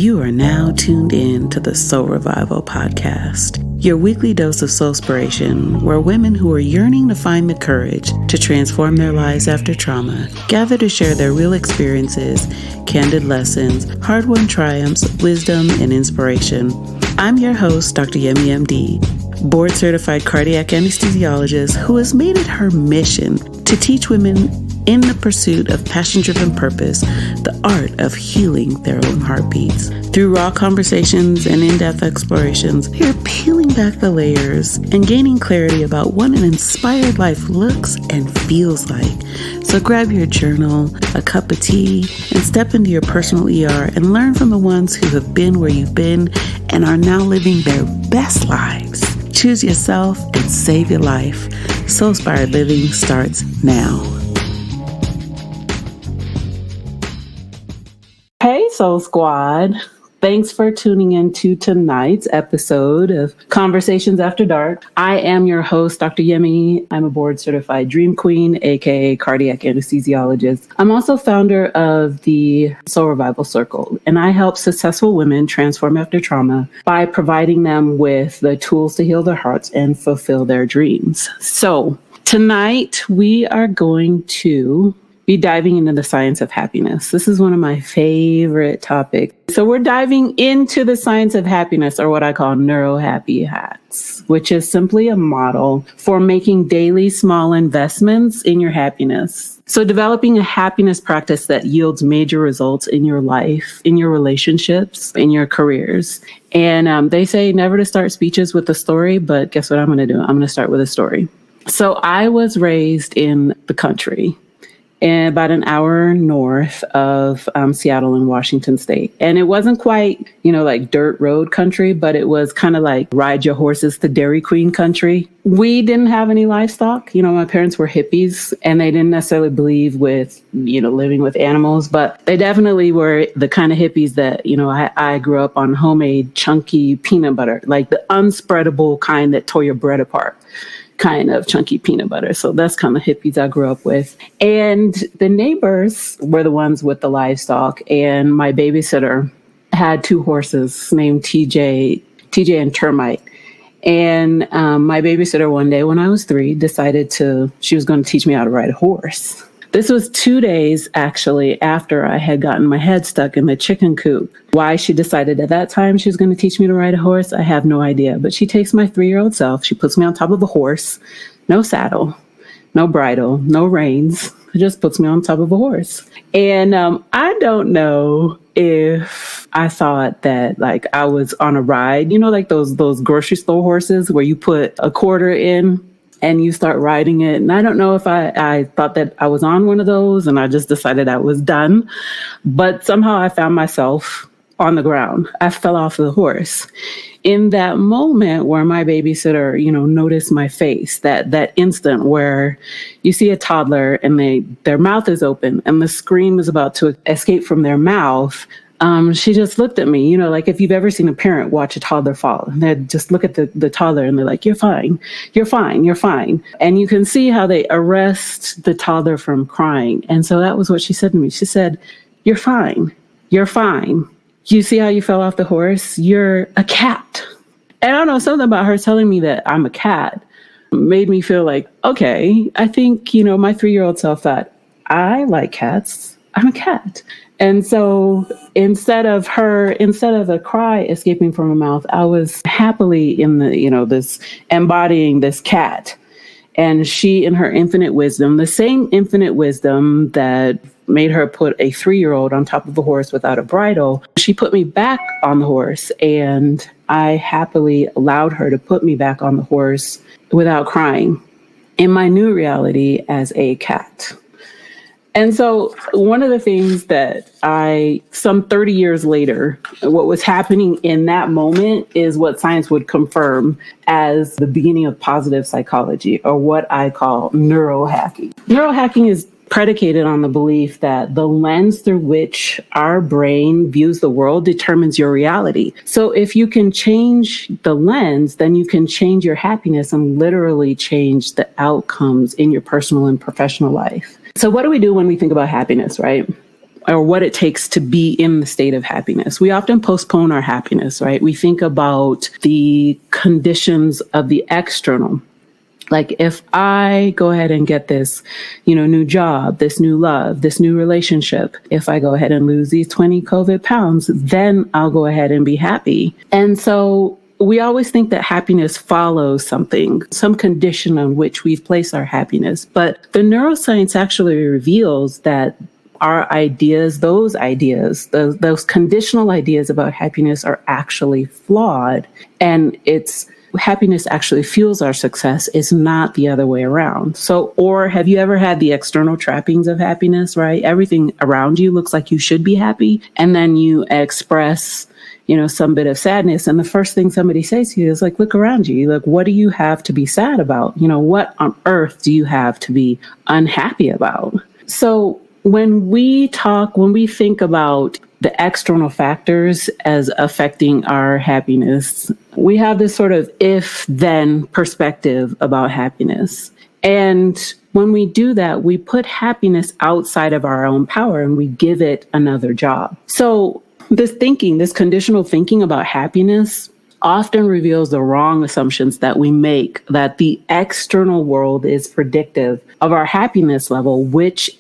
You are now tuned in to the Soul Revival Podcast, your weekly dose of soulspiration, where women who are yearning to find the courage to transform their lives after trauma gather to share their real experiences, candid lessons, hard-won triumphs, wisdom, and inspiration. I'm your host, Dr. Yemi MD, board-certified cardiac anesthesiologist who has made it her mission to teach women in the pursuit of passion-driven purpose, the art of healing their own heartbeats. Through raw conversations and in-depth explorations, we are peeling back the layers and gaining clarity about what an inspired life looks and feels like. So grab your journal, a cup of tea, and step into your personal ER and learn from the ones who have been where you've been and are now living their best lives. Choose yourself and save your life. Soul-Inspired Living starts now. Hey, Soul Squad. Thanks for tuning in to tonight's episode of Conversations After Dark. I am your host, Dr. Yemi. I'm a board-certified Dream Queen, aka cardiac anesthesiologist. I'm also founder of the Soul Revival Circle, and I help successful women transform after trauma by providing them with the tools to heal their hearts and fulfill their dreams. So tonight we are going to be diving into the science of happiness. This is one of my favorite topics. So we're diving into the science of happiness, or what I call neuro-happy hacks, which is simply a model for making daily small investments in your happiness. So developing a happiness practice that yields major results in your life, in your relationships, in your careers. And they say never to start speeches with a story, but guess what I'm going to do? I'm going to start with a story. So I was raised in the country, and about an hour north of Seattle in Washington State. And it wasn't quite, like dirt road country, but it was kind of like ride your horses to Dairy Queen country. We didn't have any livestock. My parents were hippies, and they didn't necessarily believe with, living with animals, but they definitely were the kind of hippies that, I grew up on homemade chunky peanut butter, like the unspreadable kind that tore your bread apart. Kind of chunky peanut butter. So that's kind of hippies I grew up with. And the neighbors were the ones with the livestock. And my babysitter had two horses named TJ and Termite. And my babysitter one day when I was 3 decided she was going to teach me how to ride a horse. This was 2 days actually after I had gotten my head stuck in the chicken coop. Why she decided at that time she was going to teach me to ride a horse, I have no idea. But she takes my 3-year-old self, she puts me on top of a horse, no saddle, no bridle, no reins. She just puts me on top of a horse. And I don't know if I thought that like I was on a ride, like those grocery store horses where you put a quarter in and you start riding it. And I don't know if I thought that I was on one of those and I just decided I was done. But somehow I found myself on the ground. I fell off the horse. In that moment where my babysitter, noticed my face, that instant where you see a toddler and their mouth is open and the scream is about to escape from their mouth, she just looked at me, like if you've ever seen a parent watch a toddler fall, and they just look at the toddler and they're like, you're fine, you're fine, you're fine. And you can see how they arrest the toddler from crying. And so that was what she said to me. She said, you're fine, you're fine. You see how you fell off the horse? You're a cat. And I don't know, something about her telling me that I'm a cat made me feel like, okay, I think, my 3-year-old self thought, I like cats, I'm a cat. And so instead of a cry escaping from her mouth, I was happily in this embodying this cat. And she, in her infinite wisdom, the same infinite wisdom that made her put a 3-year-old on top of a horse without a bridle, she put me back on the horse. And I happily allowed her to put me back on the horse without crying in my new reality as a cat. And so one of the things that some 30 years later, what was happening in that moment is what science would confirm as the beginning of positive psychology, or what I call neurohacking. Neurohacking is predicated on the belief that the lens through which our brain views the world determines your reality. So if you can change the lens, then you can change your happiness and literally change the outcomes in your personal and professional life. So what do we do when we think about happiness, right? or what it takes to be in the state of happiness. We often postpone our happiness, right? We think about the conditions of the external. Like if I go ahead and get this, new job, this new love, this new relationship, if I go ahead and lose these 20 COVID pounds, then I'll go ahead and be happy. And so we always think that happiness follows something, some condition on which we've placed our happiness. But the neuroscience actually reveals that our ideas, those conditional ideas about happiness are actually flawed. And happiness actually fuels our success. It's not the other way around. So, or have you ever had the external trappings of happiness, right? Everything around you looks like you should be happy. And then you express, some bit of sadness. And the first thing somebody says to you is like, look around you. Like, what do you have to be sad about? What on earth do you have to be unhappy about? So when we think about the external factors as affecting our happiness, we have this sort of if-then perspective about happiness. And when we do that, we put happiness outside of our own power and we give it another job. So this conditional thinking about happiness often reveals the wrong assumptions that we make, that the external world is predictive of our happiness level, which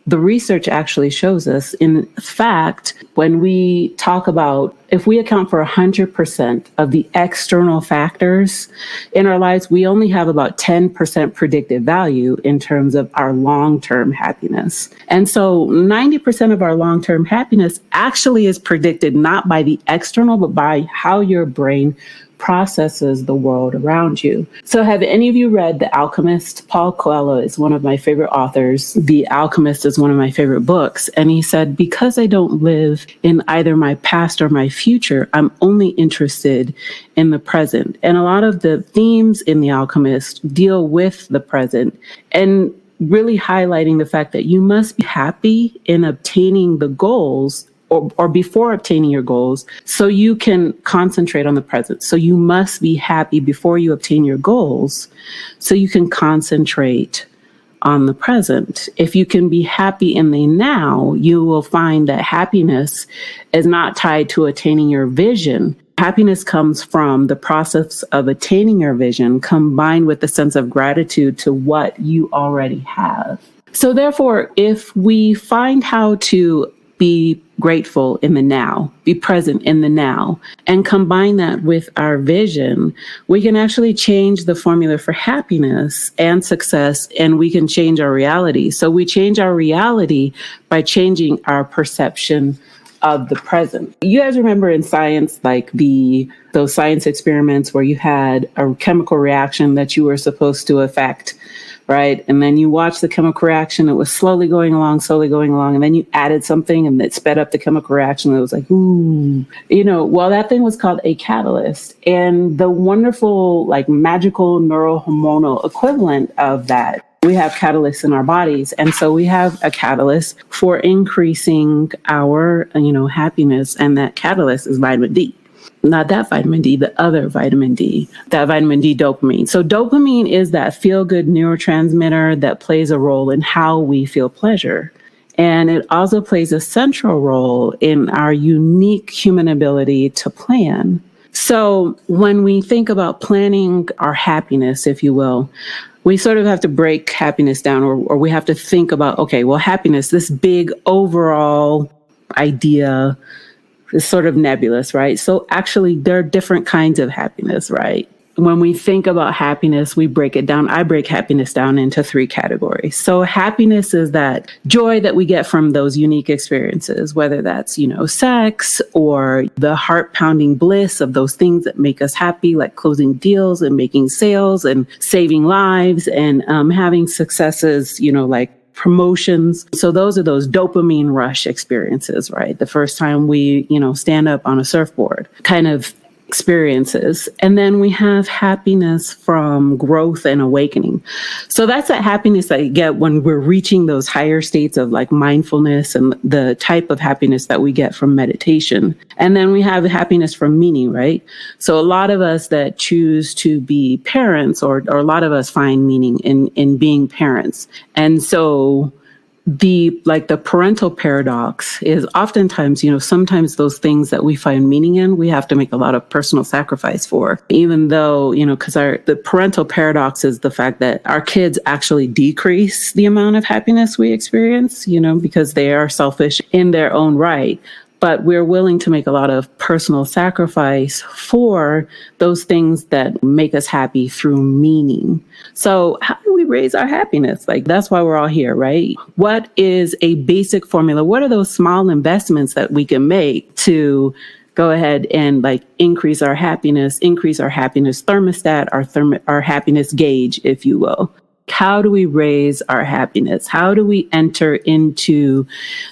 the research actually shows us. In fact, when we talk about, if we account for 100% of the external factors in our lives, we only have about 10% predictive value in terms of our long-term happiness. And so 90% of our long-term happiness actually is predicted not by the external, but by how your brain processes the world around you. So have any of you read The Alchemist? Paul Coelho is one of my favorite authors. The Alchemist is one of my favorite books. And he said, because I don't live in either my past or my future, I'm only interested in the present. And a lot of the themes in The Alchemist deal with the present and really highlighting the fact that you must be happy in obtaining the goals or before obtaining your goals, so you can concentrate on the present. So you must be happy before you obtain your goals, so you can concentrate on the present. If you can be happy in the now, you will find that happiness is not tied to attaining your vision. Happiness comes from the process of attaining your vision combined with the sense of gratitude to what you already have. So therefore, if we find how to be grateful in the now, be present in the now, and combine that with our vision, we can actually change the formula for happiness and success, and we can change our reality. So we change our reality by changing our perception of the present. You guys remember in science, like those science experiments where you had a chemical reaction that you were supposed to affect, right? And then you watch the chemical reaction, it was slowly going along, and then you added something and it sped up the chemical reaction. It was like, ooh, well, that thing was called a catalyst. And the wonderful, like magical neurohormonal equivalent of that, we have catalysts in our bodies. And so we have a catalyst for increasing our, happiness. And that catalyst is vitamin D. Not that vitamin D, the other vitamin D, that vitamin D dopamine. So dopamine is that feel-good neurotransmitter that plays a role in how we feel pleasure. And it also plays a central role in our unique human ability to plan. So when we think about planning our happiness, if you will, we sort of have to break happiness down, or we have to think about, okay, well, happiness, this big overall idea, is sort of nebulous, right? So actually, there are different kinds of happiness, right? When we think about happiness, we break it down. I break happiness down into 3 categories. So happiness is that joy that we get from those unique experiences, whether that's, sex or the heart-pounding bliss of those things that make us happy, like closing deals and making sales and saving lives and having successes, like promotions. So those are those dopamine rush experiences, right? The first time we, stand up on a surfboard kind of experiences. And then we have happiness from growth and awakening. So that's that happiness that you get when we're reaching those higher states of like mindfulness and the type of happiness that we get from meditation. And then we have happiness from meaning, right? So a lot of us that choose to be parents, or a lot of us find meaning in being parents. And so the parental paradox is oftentimes, sometimes those things that we find meaning in, we have to make a lot of personal sacrifice for, even though, because the parental paradox is the fact that our kids actually decrease the amount of happiness we experience, because they are selfish in their own right. But we're willing to make a lot of personal sacrifice for those things that make us happy through meaning. So how do we raise our happiness? That's why we're all here, right? What is a basic formula? What are those small investments that we can make to go ahead and increase our happiness thermostat, our happiness gauge, if you will? How do we raise our happiness? How do we enter into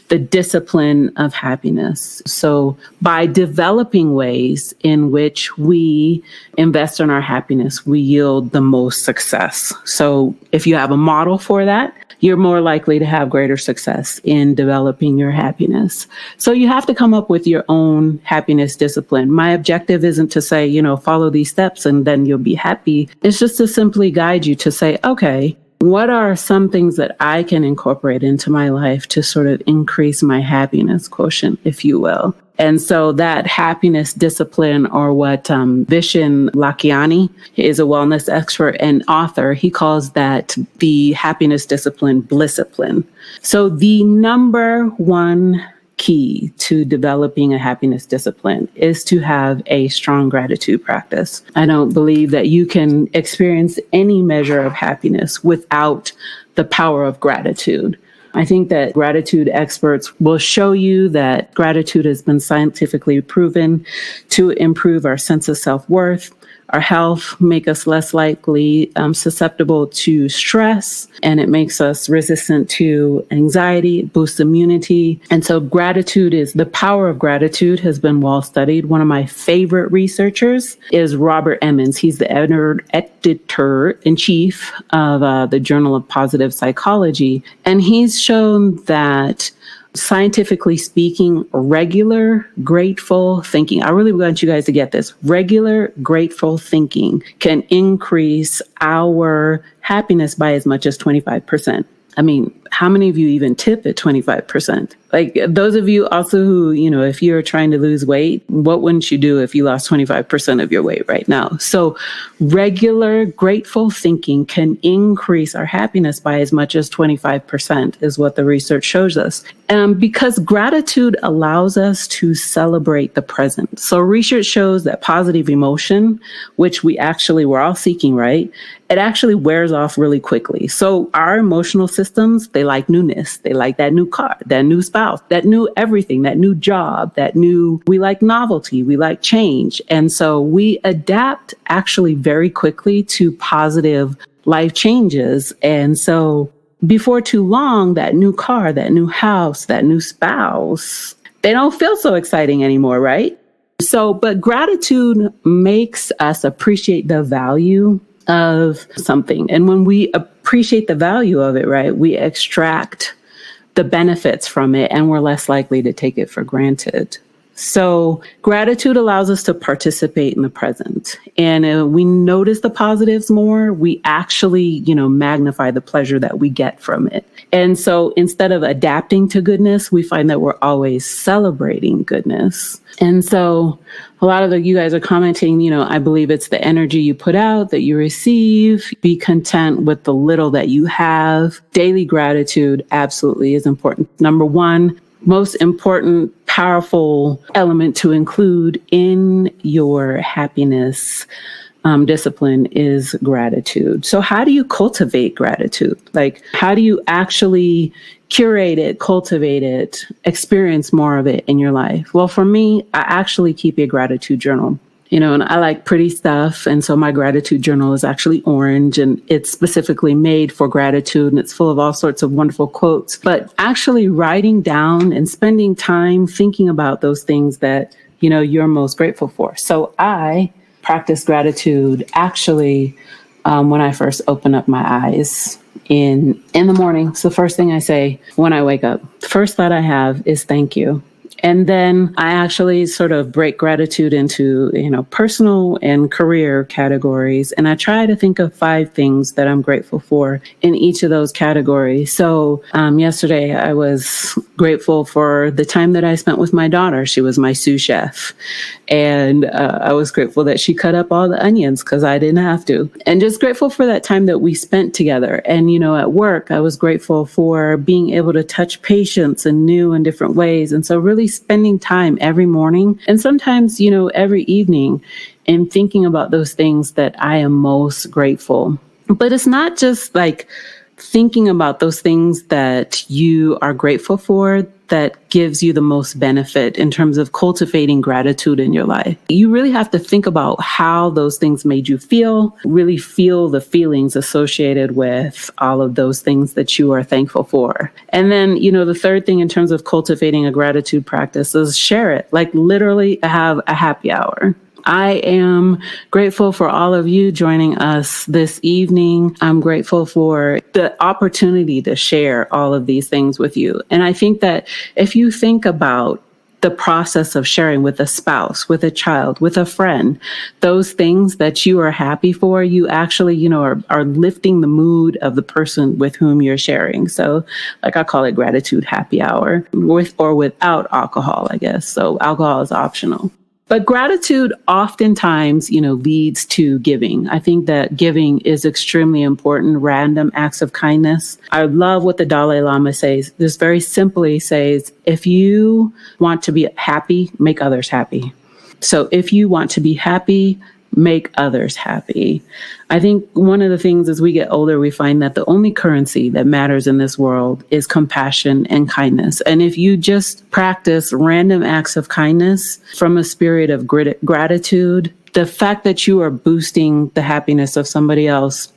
the discipline of happiness? So by developing ways in which we invest in our happiness, we yield the most success. So if you have a model for that, you're more likely to have greater success in developing your happiness. So you have to come up with your own happiness discipline. My objective isn't to say, follow these steps and then you'll be happy. It's just to simply guide you to say, okay, what are some things that I can incorporate into my life to sort of increase my happiness quotient, if you will? And so that happiness discipline, or what Vishen Lakhiani is a wellness expert and author, he calls that the happiness discipline, blisscipline. So the number one key to developing a happiness discipline is to have a strong gratitude practice. I don't believe that you can experience any measure of happiness without the power of gratitude. I think that gratitude experts will show you that gratitude has been scientifically proven to improve our sense of self-worth, our health, make us less likely susceptible to stress, and it makes us resistant to anxiety, boosts immunity. And so the power of gratitude has been well studied. One of my favorite researchers is Robert Emmons. He's the editor-in-chief of the Journal of Positive Psychology. And he's shown that, scientifically speaking, regular grateful thinking, I really want you guys to get this, regular grateful thinking can increase our happiness by as much as 25%. I mean, how many of you even tip at 25%? Those of you also who, if you're trying to lose weight, what wouldn't you do if you lost 25% of your weight right now? So regular grateful thinking can increase our happiness by as much as 25% is what the research shows us. Because gratitude allows us to celebrate the present. So research shows that positive emotion, which we're all seeking, right? It actually wears off really quickly. So our emotional systems, they like newness. They like that new car, that new spouse, that new everything, that new job, we like novelty, we like change. And so we adapt actually very quickly to positive life changes. And so before too long, that new car, that new house, that new spouse, they don't feel so exciting anymore, right? So, but gratitude makes us appreciate the value of something. And when we appreciate the value of it, right, we extract the benefits from it and we're less likely to take it for granted. So gratitude allows us to participate in the present, and we notice the positives more. We actually, magnify the pleasure that we get from it. And so instead of adapting to goodness, we find that we're always celebrating goodness. And so a lot of you guys are commenting, I believe it's the energy you put out that you receive. Be content with the little that you have. Daily gratitude absolutely is important. Number one, most important, powerful element to include in your happiness discipline is gratitude. So how do you cultivate gratitude? How do you actually curate it, cultivate it, experience more of it in your life? Well, for me, I actually keep a gratitude journal. And I like pretty stuff. And so my gratitude journal is actually orange, and it's specifically made for gratitude, and it's full of all sorts of wonderful quotes. But actually writing down and spending time thinking about those things that, you're most grateful for. So I practice gratitude actually when I first open up my eyes in the morning. So the first thing I say when I wake up, the first thought I have is thank you. And then I actually sort of break gratitude into, personal and career categories. And I try to think of 5 things that I'm grateful for in each of those categories. So yesterday I was grateful for the time that I spent with my daughter. She was my sous chef. And I was grateful that she cut up all the onions because I didn't have to. And just grateful for that time that we spent together. And, at work, I was grateful for being able to touch patients in new and different ways. And so really spending time every morning and sometimes, every evening and thinking about those things that I am most grateful. But it's not just like thinking about those things that you are grateful for that gives you the most benefit in terms of cultivating gratitude in your life. You really have to think about how those things made you feel, really feel the feelings associated with all of those things that you are thankful for. And then, the third thing in terms of cultivating a gratitude practice is share it, like literally have a happy hour. I am grateful for all of you joining us this evening. I'm grateful for the opportunity to share all of these things with you. And I think that if you think about the process of sharing with a spouse, with a child, with a friend, those things that you are happy for, you actually, are lifting the mood of the person with whom you're sharing. So like I call it gratitude happy hour, with or without alcohol, I guess. So alcohol is optional. But gratitude oftentimes, leads to giving. I think that giving is extremely important, random acts of kindness. I love what the Dalai Lama says. Just very simply says, if you want to be happy, make others happy. So if you want to be happy, make others happy. I think one of the things as we get older, we find that the only currency that matters in this world is compassion and kindness. And if you just practice random acts of kindness from a spirit of gratitude, the fact that you are boosting the happiness of somebody else,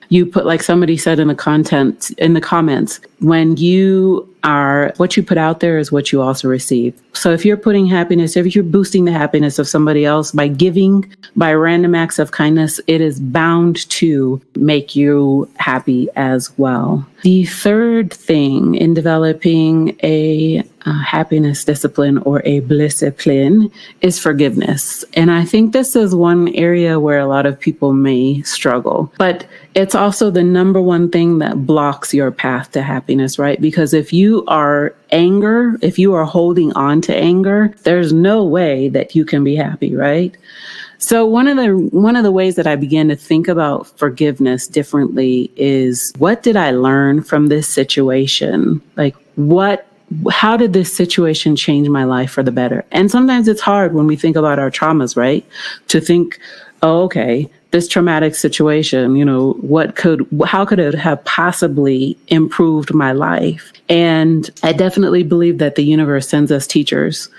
you put, like somebody said in the comments, when you are, what you put out there is what you also receive. So if you're putting happiness, if you're boosting the happiness of somebody else by giving, by random acts of kindness, it is bound to make you happy as well. The third thing in developing a happiness discipline or a blissipline is forgiveness. And I think this is one area where a lot of people may struggle, but it's also the number one thing that blocks your path to happiness, right? Because if you are holding on to anger, there's no way that you can be happy, right? So one of the ways that I began to think about forgiveness differently is, what did I learn from this situation? Like, how did this situation change my life for the better? And sometimes it's hard when we think about our traumas, right? To think, oh, okay, this traumatic situation, how could it have possibly improved my life? And I definitely believe that the universe sends us teachers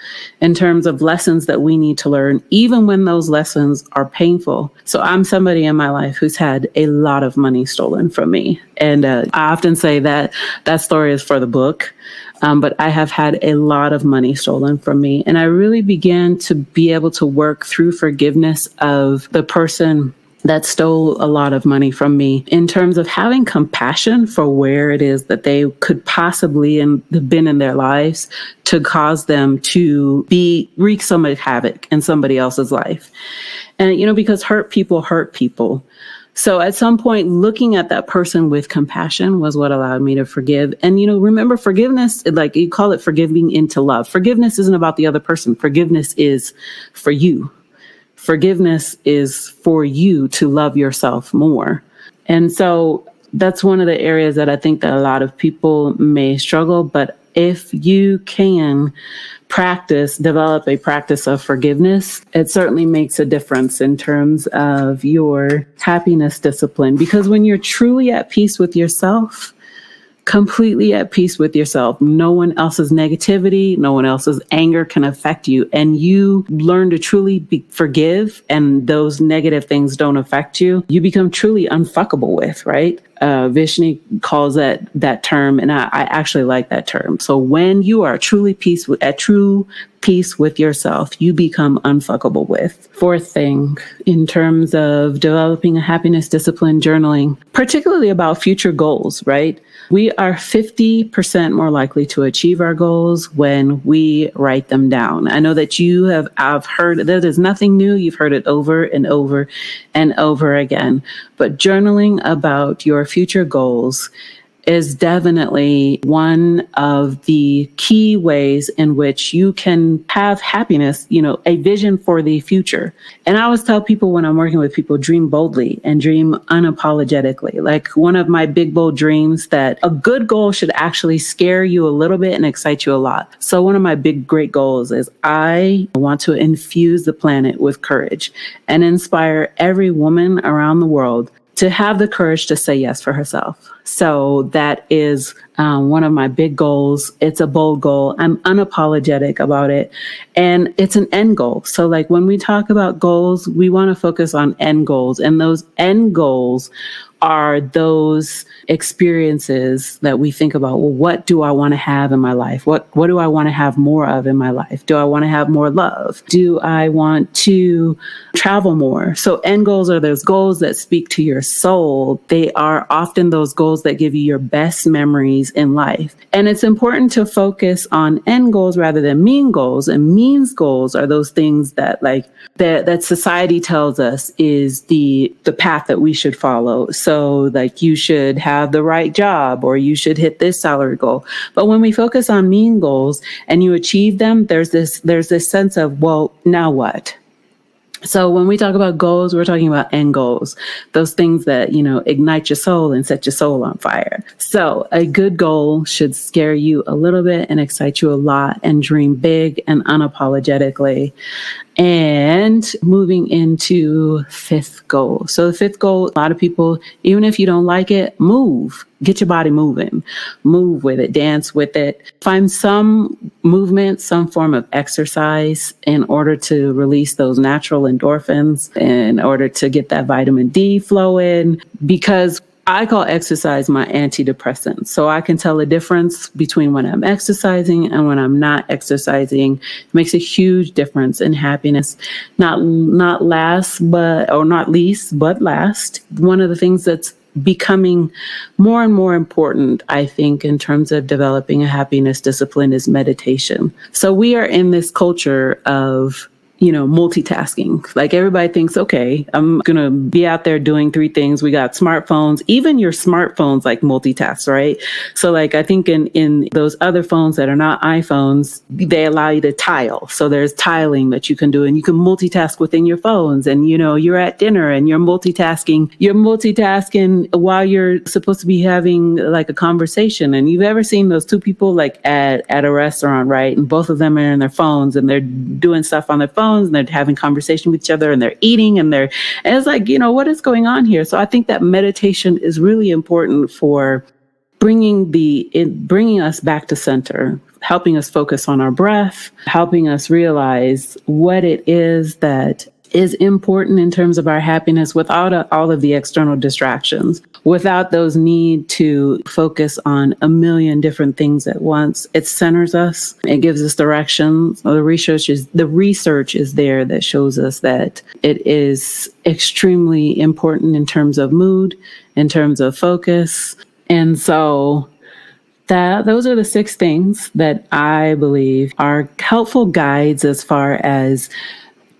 in terms of lessons that we need to learn, even when those lessons are painful. So I'm somebody in my life who's had a lot of money stolen from me. And I often say that story is for the book. But I have had a lot of money stolen from me. And I really began to be able to work through forgiveness of the person that stole a lot of money from me, in terms of having compassion for where it is that they could possibly have been in their lives to cause them to wreak so much havoc in somebody else's life. And, because hurt people hurt people. So at some point, looking at that person with compassion was what allowed me to forgive. And, remember, forgiveness, like you call it forgiving into love. Forgiveness isn't about the other person. Forgiveness is for you. Forgiveness is for you to love yourself more. And so that's one of the areas that I think that a lot of people may struggle. But if you can develop a practice of forgiveness, it certainly makes a difference in terms of your happiness discipline. Because when you're truly at peace with yourself, completely at peace with yourself, no one else's negativity, no one else's anger can affect you. And you learn to truly forgive, and those negative things don't affect you. You become truly unfuckable with, right? Vishni calls that term, and I actually like that term. So when you are truly at true peace with yourself, you become unfuckable with. Fourth thing, in terms of developing a happiness discipline, journaling, particularly about future goals, right? We are 50% more likely to achieve our goals when we write them down. I know that I've heard that is nothing new. You've heard it over and over and over again. But journaling about your future goals is definitely one of the key ways in which you can have happiness, a vision for the future. And I always tell people when I'm working with people, dream boldly and dream unapologetically. Like one of my big, bold dreams, that a good goal should actually scare you a little bit and excite you a lot. So one of my big, great goals is I want to infuse the planet with courage and inspire every woman around the world to have the courage to say yes for herself. So that is one of my big goals. It's a bold goal. I'm unapologetic about it. And it's an end goal. So like when we talk about goals, we want to focus on end goals. And those end goals are those experiences that we think about, well, what do I want to have in my life? What do I want to have more of in my life? Do I want to have more love? Do I want to travel more? So end goals are those goals that speak to your soul. They are often those goals that give you your best memories in life. And it's important to focus on end goals rather than mean goals. And means goals are those things that that society tells us is the path that we should follow. So like you should have the right job or you should hit this salary goal. But when we focus on mean goals and you achieve them, there's this sense of, well, now what? So when we talk about goals, we're talking about end goals, those things that, ignite your soul and set your soul on fire. So a good goal should scare you a little bit and excite you a lot, and dream big and unapologetically. And moving into fifth goal. So the fifth goal, a lot of people, even if you don't like it, move. Get your body moving. Move with it. Dance with it. Find some movement, some form of exercise in order to release those natural endorphins, in order to get that vitamin D flow in. Because I call exercise my antidepressant. So I can tell a difference between when I'm exercising and when I'm not exercising. It makes a huge difference in happiness. Not least, but last. One of the things that's becoming more and more important, I think, in terms of developing a happiness discipline is meditation. So we are in this culture of multitasking. Like everybody thinks, okay, I'm going to be out there doing 3 things. We got smartphones, even your smartphones like multitask, right? So like, I think in those other phones that are not iPhones, they allow you to tile. So there's tiling that you can do, and you can multitask within your phones, and you're at dinner and you're multitasking while you're supposed to be having like a conversation. And you've ever seen those 2 people like at a restaurant, right? And both of them are in their phones and they're doing stuff on their phones, and they're having conversation with each other, and they're eating, and it's like, what is going on here? So I think that meditation is really important for bringing us back to center, helping us focus on our breath, helping us realize what it is that is important in terms of our happiness without all of the external distractions, without those need to focus on a million different things at once. It centers us. It gives us direction. The research is there that shows us that it is extremely important in terms of mood, in terms of focus. And so those are the 6 things that I believe are helpful guides as far as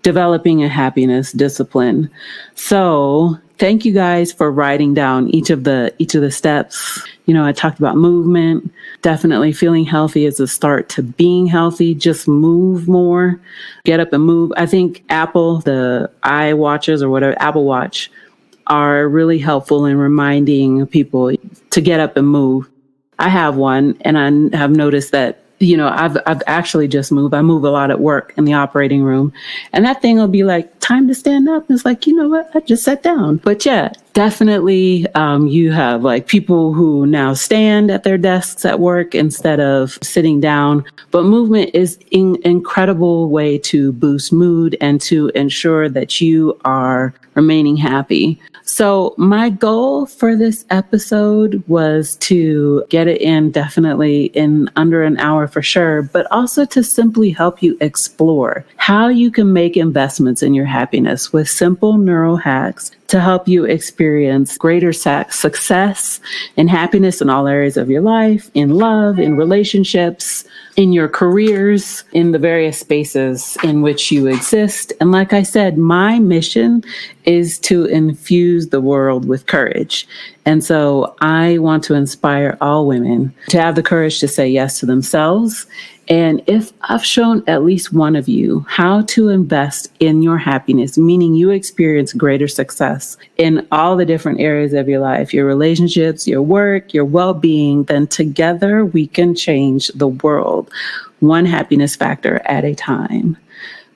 developing a happiness discipline. So thank you guys for writing down each of the steps. I talked about movement. Definitely feeling healthy is a start to being healthy. Just move more. Get up and move. I think the iWatches or whatever, Apple Watch, are really helpful in reminding people to get up and move. I have one, and I have noticed that I've actually just moved. I move a lot at work in the operating room, and that thing will be like, time to stand up. It's like, you know what? I just sat down. But yeah, definitely, you have like people who now stand at their desks at work instead of sitting down. But movement is an incredible way to boost mood and to ensure that you are remaining happy. So my goal for this episode was to get it in definitely in under an hour for sure, but also to simply help you explore how you can make investments in your happiness with simple neuro hacks to help you experience greater success and happiness in all areas of your life, in love, in relationships, in your careers, in the various spaces in which you exist. And like I said, my mission is to infuse the world with courage. And so I want to inspire all women to have the courage to say yes to themselves. And if I've shown at least one of you how to invest in your happiness, meaning you experience greater success in all the different areas of your life, your relationships, your work, your well-being, then together we can change the world, one happiness factor at a time.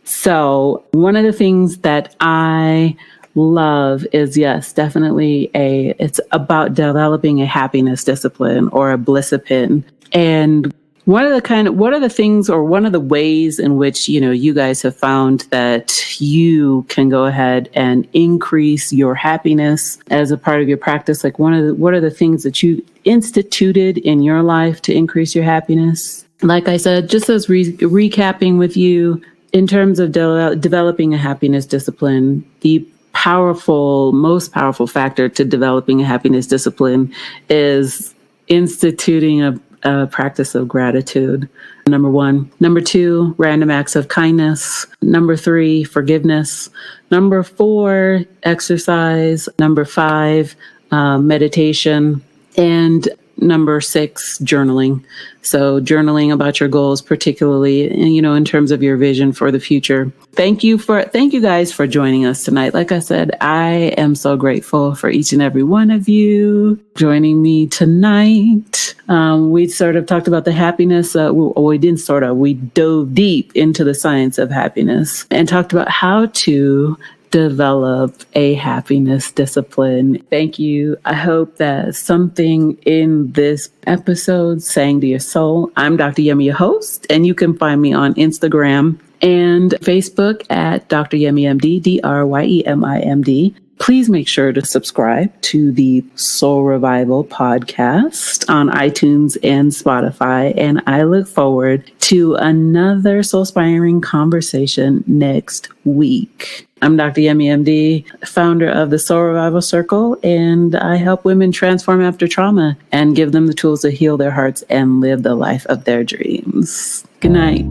So one of the things that I love is, yes, definitely it's about developing a happiness discipline or a blissipin. And what are the ways in which, you guys have found that you can go ahead and increase your happiness as a part of your practice? Like what are the things that you instituted in your life to increase your happiness? Like I said, just as recapping with you in terms of developing a happiness discipline, the most powerful factor to developing a happiness discipline is instituting a practice of gratitude. Number 1. Number 2, random acts of kindness. Number 3, forgiveness. Number 4, exercise. Number 5, meditation. And number 6, journaling. So journaling about your goals, particularly, in terms of your vision for the future. Thank you guys for joining us tonight. Like I said, I am so grateful for each and every one of you joining me tonight. We sort of talked about the happiness. We dove deep into the science of happiness and talked about how to develop a happiness discipline. Thank you. I hope that something in this episode sang to your soul. I'm Dr. Yemi, your host, and you can find me on Instagram and Facebook at Dr. Yemi MD, DrYemimD. Please make sure to subscribe to the Soul Revival podcast on iTunes and Spotify. And I look forward to another soul-inspiring conversation next week. I'm Dr. Yemi MD, founder of the Soul Revival Circle, and I help women transform after trauma and give them the tools to heal their hearts and live the life of their dreams. Good night.